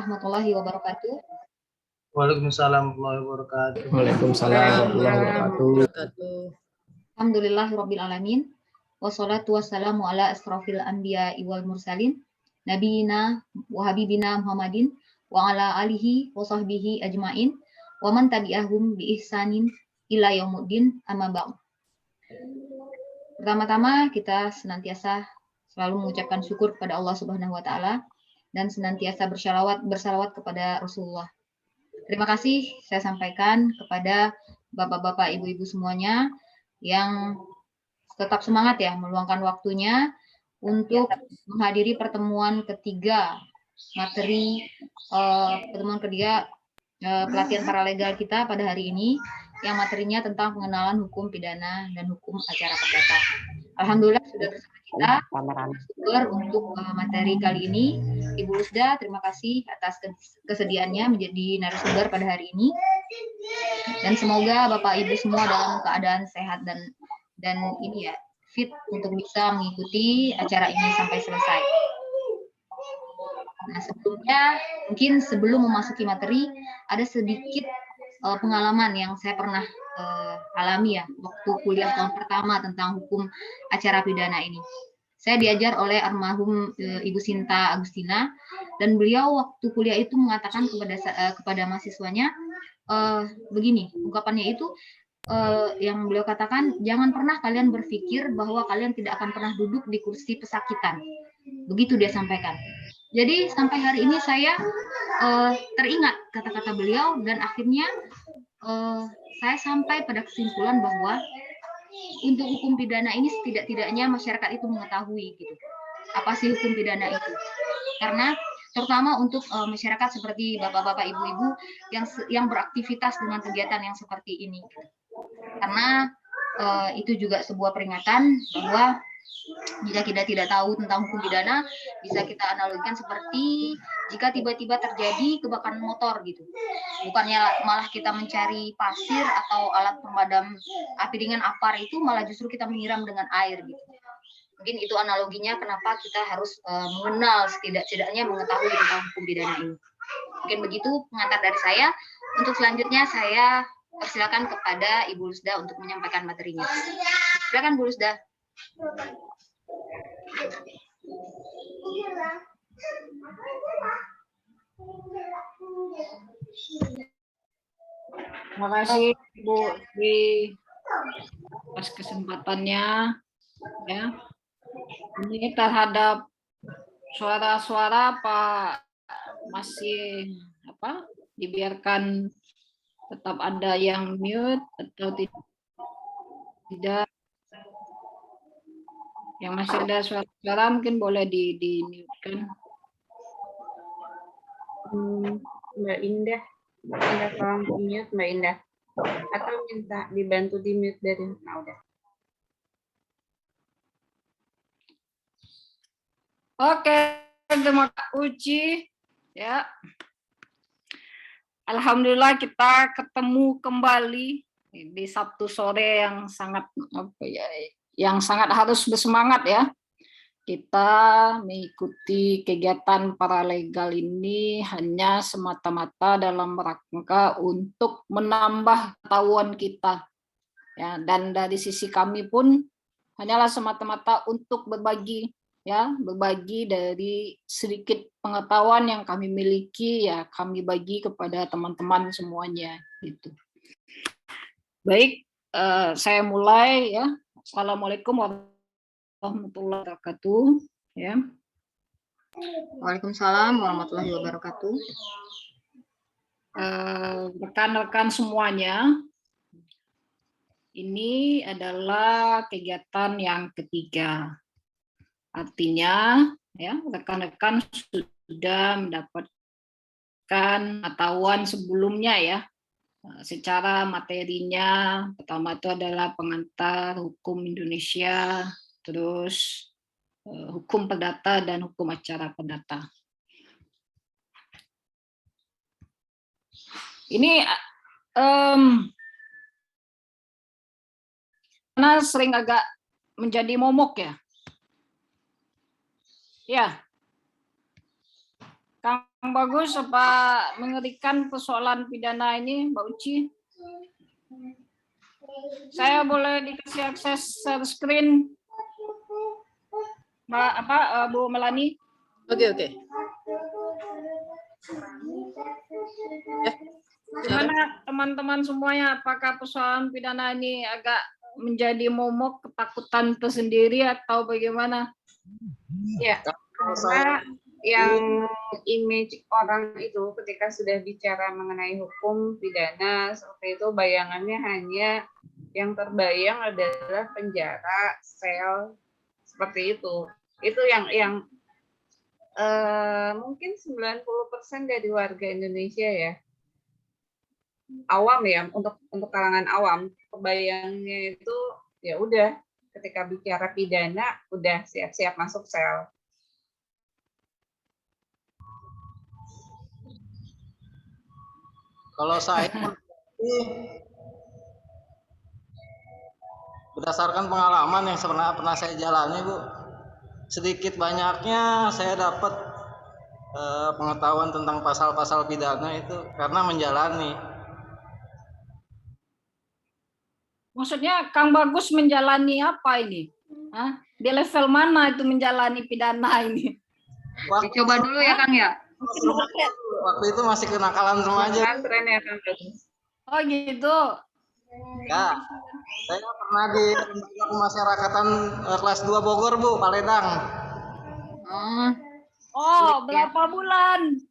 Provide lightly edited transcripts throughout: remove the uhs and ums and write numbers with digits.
warahmatullahi wabarakatuh. Waalaikumsalam warahmatullahi wabarakatuh. Waalaikumsalam warahmatullahi wabarakatuh. Alhamdulillahirabbil alamin. Wassalatu wassalamu ala asrofil anbiya wal mursalin nabiyina wa habibina Muhammadin wa ala alihi wa sahbihi ajmain wa man tabi'ahum bi ihsanin ila yaumuddin amma ba'd. Pertama-tama kita senantiasa selalu mengucapkan syukur kepada Allah Subhanahu wa taala dan senantiasa bersalawat kepada Rasulullah. Terima kasih saya sampaikan kepada bapak-bapak, ibu-ibu semuanya yang tetap semangat ya meluangkan waktunya untuk menghadiri pertemuan ketiga pelatihan paralegal kita pada hari ini yang materinya tentang pengenalan hukum pidana dan hukum acara perdata. Alhamdulillah sudah bersama kita narasumber untuk materi kali ini. Ibu Lusda, terima kasih atas kesediaannya menjadi narasumber pada hari ini. Dan semoga Bapak Ibu semua dalam keadaan sehat dan ini ya fit untuk bisa mengikuti acara ini sampai selesai. Nah, sebelumnya mungkin sebelum memasuki materi ada sedikit pengalaman yang saya pernah alami ya waktu kuliah tahun pertama tentang hukum acara pidana ini. Saya diajar oleh almarhum Ibu Sinta Agustina dan beliau waktu kuliah itu mengatakan kepada mahasiswanya begini, ungkapannya itu yang beliau katakan, jangan pernah kalian berpikir bahwa kalian tidak akan pernah duduk di kursi pesakitan. Begitu dia sampaikan. Jadi sampai hari ini saya teringat kata-kata beliau dan akhirnya saya sampai pada kesimpulan bahwa untuk hukum pidana ini setidak-tidaknya masyarakat itu mengetahui gitu. Apa sih hukum pidana itu? Karena terutama untuk masyarakat seperti bapak-bapak, ibu-ibu yang beraktivitas dengan kegiatan yang seperti ini. Karena itu juga sebuah peringatan bahwa jika kita tidak tahu tentang hukum pidana, bisa kita analogikan seperti jika tiba-tiba terjadi kebakaran motor gitu. Bukannya malah kita mencari pasir atau alat pemadam api dengan apar itu, malah justru kita menyiram dengan air gitu. Mungkin itu analoginya kenapa kita harus mengenal setidak-tidaknya mengetahui tentang hukum pidana ini. Mungkin begitu pengantar dari saya. Untuk selanjutnya saya persilakan kepada Ibu Lusda untuk menyampaikan materinya. Silakan Bu Lusda. Terima kasih Bu di atas kesempatannya ya. Ini terhadap suara-suara Pak masih dibiarkan tetap ada yang mute atau tidak. Yang masih ada suara-suara mungkin boleh di-mute-kan. Mbak Indah tolong di-mute Mbak Indah. Atau minta dibantu di-mute dari udah. Oke, terima kasih Uci. Ya. Alhamdulillah kita ketemu kembali di Sabtu sore yang sangat harus bersemangat ya. Kita mengikuti kegiatan paralegal ini hanya semata-mata dalam rangka untuk menambah pengetahuan kita. Ya, dan dari sisi kami pun hanyalah semata-mata untuk berbagi dari sedikit pengetahuan yang kami miliki ya kami bagi kepada teman-teman semuanya gitu. Baik, saya mulai ya. Assalamualaikum warahmatullahi wabarakatuh ya. Waalaikumsalam warahmatullahi wabarakatuh. Rekan-rekan semuanya, ini adalah kegiatan yang ketiga. Artinya ya rekan-rekan sudah mendapatkan pengetahuan sebelumnya ya. Secara materinya pertama itu adalah pengantar hukum Indonesia, terus hukum perdata dan hukum acara perdata. Ini karena sering agak menjadi momok ya. Ya. Kang Bagus, apa mengerikan persoalan pidana ini, Mbak Uci? Saya boleh dikasih akses share screen, Mbak Bu Melani? Oke. Ya, Gimana teman-teman semuanya? Apakah persoalan pidana ini agak menjadi momok ketakutan tersendiri atau bagaimana? Ya, karena yang image orang itu ketika sudah bicara mengenai hukum pidana seperti itu, bayangannya hanya yang terbayang adalah penjara, sel, seperti itu. Itu yang mungkin 90% dari warga Indonesia ya, awam ya, untuk kalangan awam, kebayangnya itu ya udah ketika bicara pidana udah siap-siap masuk sel. Kalau saya berdasarkan pengalaman yang pernah saya jalani, Bu, sedikit banyaknya saya dapat pengetahuan tentang pasal-pasal pidana itu karena menjalani. Maksudnya Kang Bagus menjalani apa ini? Hah? Di level mana itu menjalani pidana ini? Dicoba dulu ya Kang ya. Waktu itu masih kenakalan remaja. Keren ya Kang Bagus. Oh gitu. Ya, saya pernah di lembaga pemasyarakatan kelas 2 Bogor, Bu, Paledang. Oh, berapa bulan?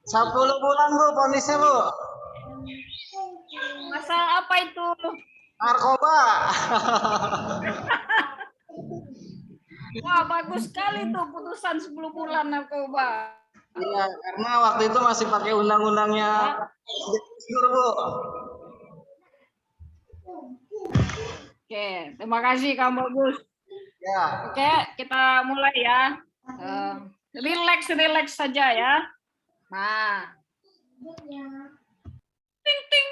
10 bulan, Bu, vonisnya, Bu. Masalah apa itu? Narkoba. Wah, bagus sekali tuh putusan 10 bulan narkoba. Iya, karena waktu itu masih pakai undang-undangnya Bu. Oke, terima kasih Kang Bagus. Ya. Oke, kita mulai ya. Relax saja ya. Nah. Ting ting.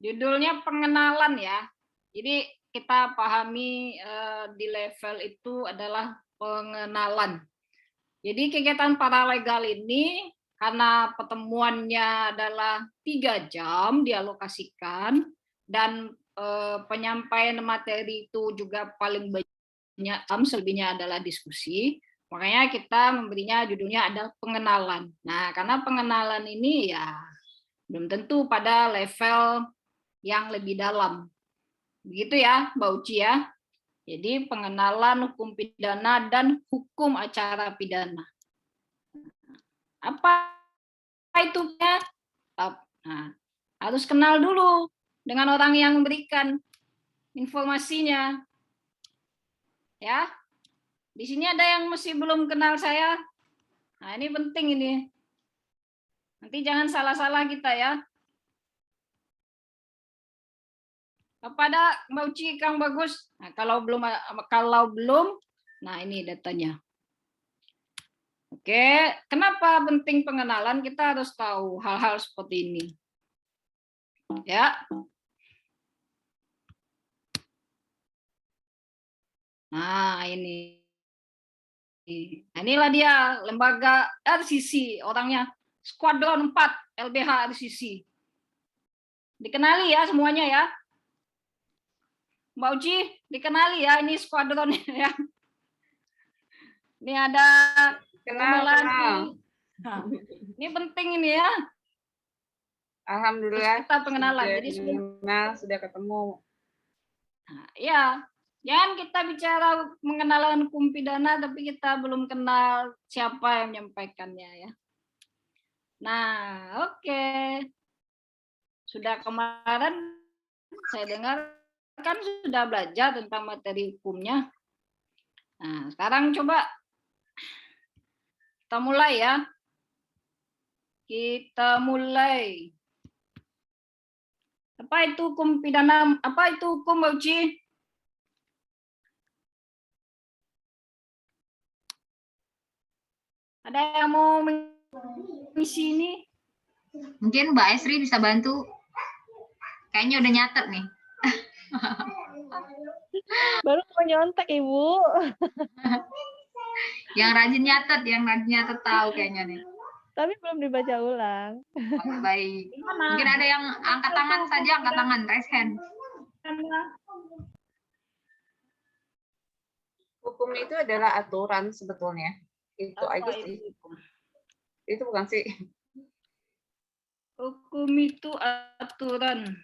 Judulnya pengenalan ya. Jadi kita pahami di level itu adalah pengenalan. Jadi kegiatan paralegal ini karena pertemuannya adalah 3 jam dialokasikan dan penyampaian materi itu juga paling banyak selebihnya adalah diskusi. Makanya kita memberinya judulnya adalah pengenalan. Nah, karena pengenalan ini ya belum tentu pada level yang lebih dalam. Begitu ya, Mbak Uci ya. Jadi pengenalan hukum pidana dan hukum acara pidana. Apa itu ya? Nah, harus kenal dulu dengan orang yang memberikan informasinya. Ya. Di sini ada yang masih belum kenal saya. Nah, ini penting ini. Nanti jangan salah-salah kita ya. Kepada Mbak Uci, Kang Bagus. Nah, kalau belum, nah ini datanya. Oke, kenapa penting pengenalan? Kita harus tahu hal-hal seperti ini. Ya. Nah, ini. Nah, inilah dia lembaga RCC, orangnya Skuadron 4 LBH RCC. Dikenali ya semuanya ya. Mbak Uci, dikenali ya ini skuadronnya ya. Ini ada Kenal. Nah, ini penting ini ya. Alhamdulillah. Terus kita pengenalan. Sudah Jadi sudah ketemu. Nah, ya, jangan kita bicara mengenalan hukum pidana tapi kita belum kenal siapa yang menyampaikannya ya. Nah, oke. Sudah kemarin saya dengar kan sudah belajar tentang materi hukumnya. Nah, sekarang coba kita mulai ya. Kita mulai. Apa itu hukum pidana? Apa itu hukum, Mbak Uci? Ada yang mau mengisi ini? Mungkin Mbak Esri bisa bantu. Kayaknya udah nyatet nih. Baru mau nyontek, Ibu. Yang rajin nyatet tahu kayaknya nih. Tapi belum dibaca ulang. Oh, baik. Gimana? Mungkin ada yang angkat tangan saja, angkat tangan, raise hand. Hukum itu adalah aturan sebetulnya. Itu Apa aja itu sih. hukum? Itu bukan sih. Hukum itu aturan.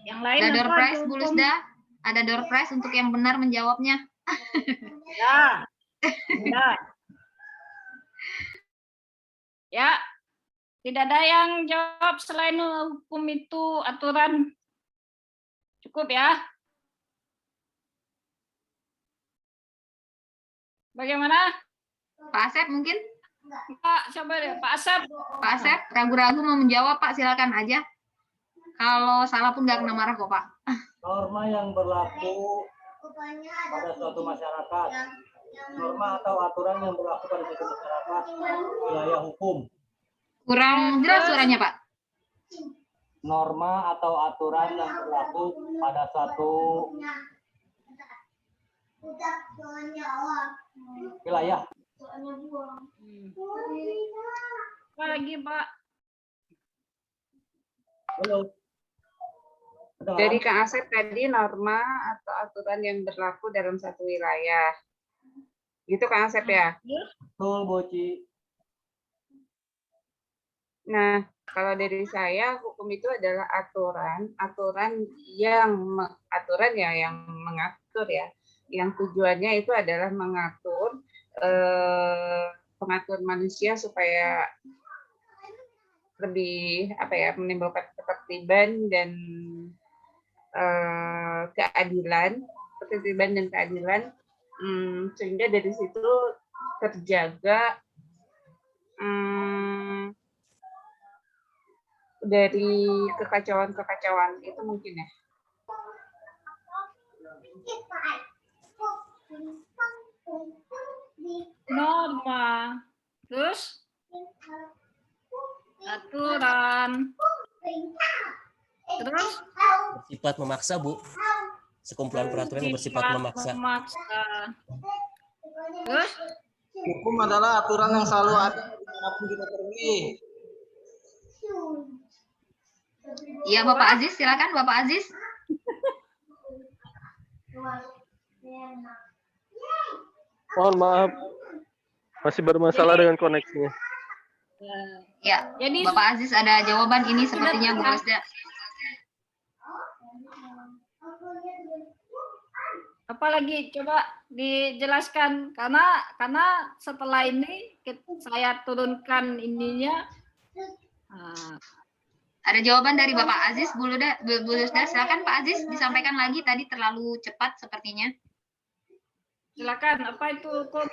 Yang lain Ada door apa prize, hukum? Bu Lusda? Ada door prize untuk yang benar menjawabnya. Ya. Ya. Ya. Tidak ada yang jawab selain hukum itu aturan. Cukup ya. Bagaimana? Pak Asep mungkin? Pak, coba deh. Pak Asep. Pak Asep, ragu-ragu mau menjawab, Pak, silakan aja. Kalau salah pun nggak kena marah kok, Pak. Norma yang berlaku pada suatu masyarakat, norma atau aturan yang berlaku pada suatu masyarakat, wilayah hukum. Kurang jelas suaranya, Pak. Norma atau aturan yang berlaku pada suatu wilayah. Apa lagi, Pak? Halo. Dari Kang Asep tadi norma atau aturan yang berlaku dalam satu wilayah. Gitu Kang Asep ya? Betul, Boci. Nah, kalau dari saya hukum itu adalah aturan yang mengatur ya. Yang tujuannya itu adalah mengatur pengatur manusia supaya lebih menimbulkan ketertiban dan ketertiban dan keadilan, sehingga dari situ terjaga dari kekacauan itu mungkin ya. Norma. Terus? Aturan. Terus? Bersifat memaksa, Bu. Sekumpulan peraturan yang bersifat memaksa. Terus? Hukum adalah aturan yang selalu ada dimanapun kita pergi. Iya, Bapak Aziz, silakan Bapak Aziz. Mohon maaf, masih bermasalah dengan koneksinya. Ya, Jadi Bapak Aziz ada jawaban ini sepertinya Bu Lusda. apalagi coba dijelaskan karena setelah ini saya turunkan ininya. Ada jawaban dari Bapak Aziz, Bu Lusda. Silakan Pak Aziz disampaikan lagi, tadi terlalu cepat sepertinya. Silakan, apa itu hukum?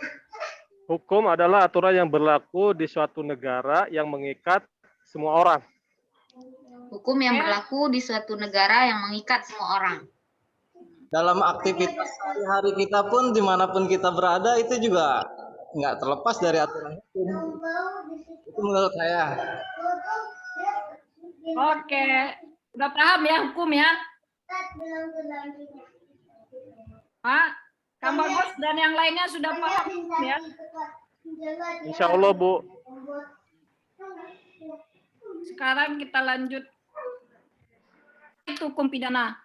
Hukum adalah aturan yang berlaku di suatu negara yang mengikat semua orang. Hukum yang berlaku di suatu negara yang mengikat semua orang. Dalam aktivitas sehari-hari kita pun dimanapun kita berada itu juga nggak terlepas dari aturan hukum. Itu menurut saya. Oke, udah paham ya hukum ya? Pak, Kang Bagus dan yang lainnya sudah paham hukum ya? Insya Allah, Bu. Sekarang kita lanjut. Itu hukum pidana.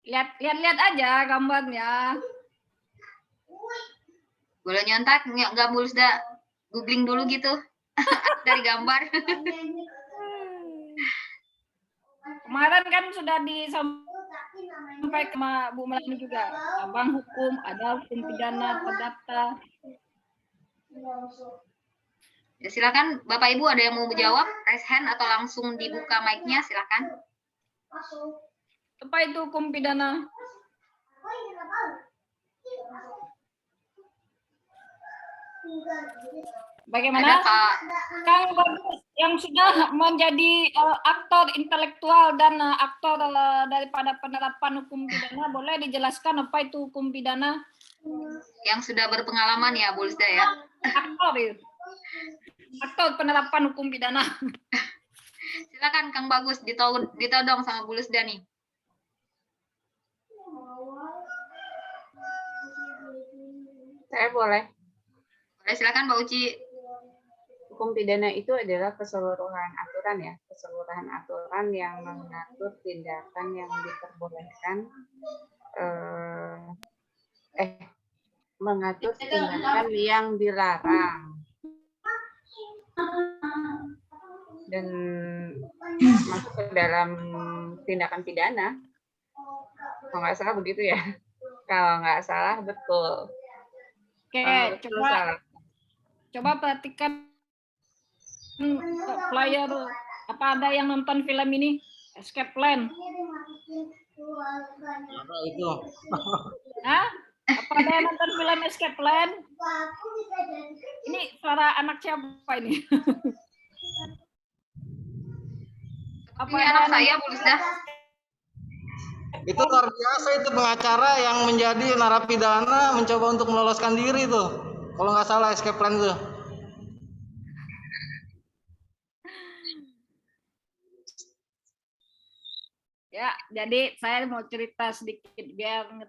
Lihat aja gambarnya. Boleh nyontak nggak Bu Lusda? Googling dulu gitu dari gambar. Kemarin kan sudah disampaikan sama Bu Melani juga. Cabang hukum, ada hukum pidana, perdata. Ya, silakan Bapak Ibu ada yang mau menjawab, raise hand atau langsung dibuka mic-nya, silakan. Apa itu hukum pidana? Bagaimana? Ada Pak Kang Bagus yang sudah menjadi aktor intelektual dan aktor daripada penerapan hukum pidana, boleh dijelaskan apa itu hukum pidana? yang sudah berpengalaman ya Bu Lusda ya. Aktor penerapan hukum pidana. Silakan Kang Bagus, ditodong sama Bu Lusda nih. Saya boleh. Boleh, silakan Mbak Uci. Hukum pidana itu adalah keseluruhan aturan ya, keseluruhan aturan yang mengatur tindakan yang diperbolehkan, mengatur tindakan yang dilarang dan masuk ke dalam tindakan pidana. Kalau nggak salah begitu ya. Kalau nggak salah betul. Oke, coba perhatikan player, apa ada yang nonton film ini Escape Plan? Apa itu? Hah? Apa ada yang nonton film Escape Plan? Ini suara anak siapa ini? Apa ini anak saya, Bu Lusda? Itu luar biasa, itu pengacara yang menjadi narapidana mencoba untuk meloloskan diri tuh. Kalau nggak salah escape plan tuh. Ya, jadi saya mau cerita sedikit biar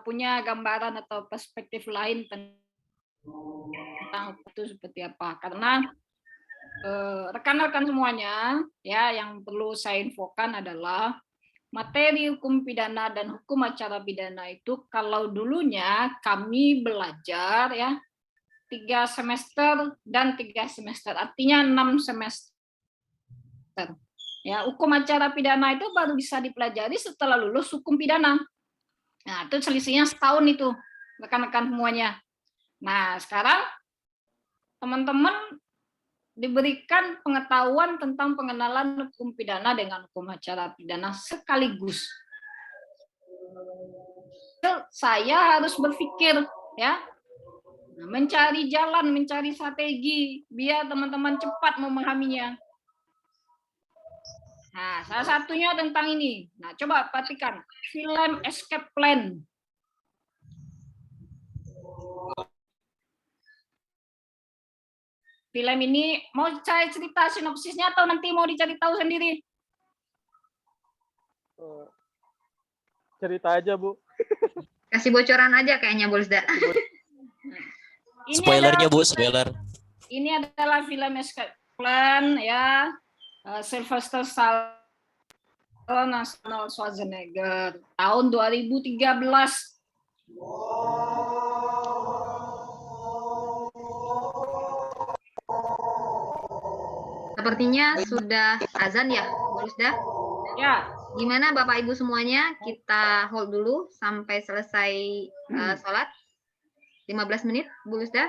punya gambaran atau perspektif lain tentang itu seperti apa. Karena rekan-rekan semuanya, ya, yang perlu saya infokan adalah materi hukum pidana dan hukum acara pidana itu kalau dulunya kami belajar ya 3 semester dan 3 semester, artinya 6 semester. Ya, hukum acara pidana itu baru bisa dipelajari setelah lulus hukum pidana. Nah, itu selisihnya setahun itu, rekan-rekan semuanya. Nah, sekarang teman-teman diberikan pengetahuan tentang pengenalan hukum pidana dengan hukum acara pidana sekaligus. Saya harus berpikir, ya, mencari jalan, mencari strategi biar teman-teman cepat memahaminya. Nah, salah satunya tentang ini. Nah, coba perhatikan film Escape Plan. Film ini mau saya cerita sinopsisnya atau nanti mau dicari tahu sendiri? Cerita aja, Bu. Kasih bocoran aja kayaknya, Bu Lusda. Spoilernya, Bu, spoiler. Ini adalah film Escape Plan ya. Sylvester Stallone, Arnold Schwarzenegger tahun 2013. Sepertinya sudah azan ya, Bu Lusda? Ya. Gimana Bapak Ibu semuanya? Kita hold dulu sampai selesai sholat. 15 menit, Bu Lusda.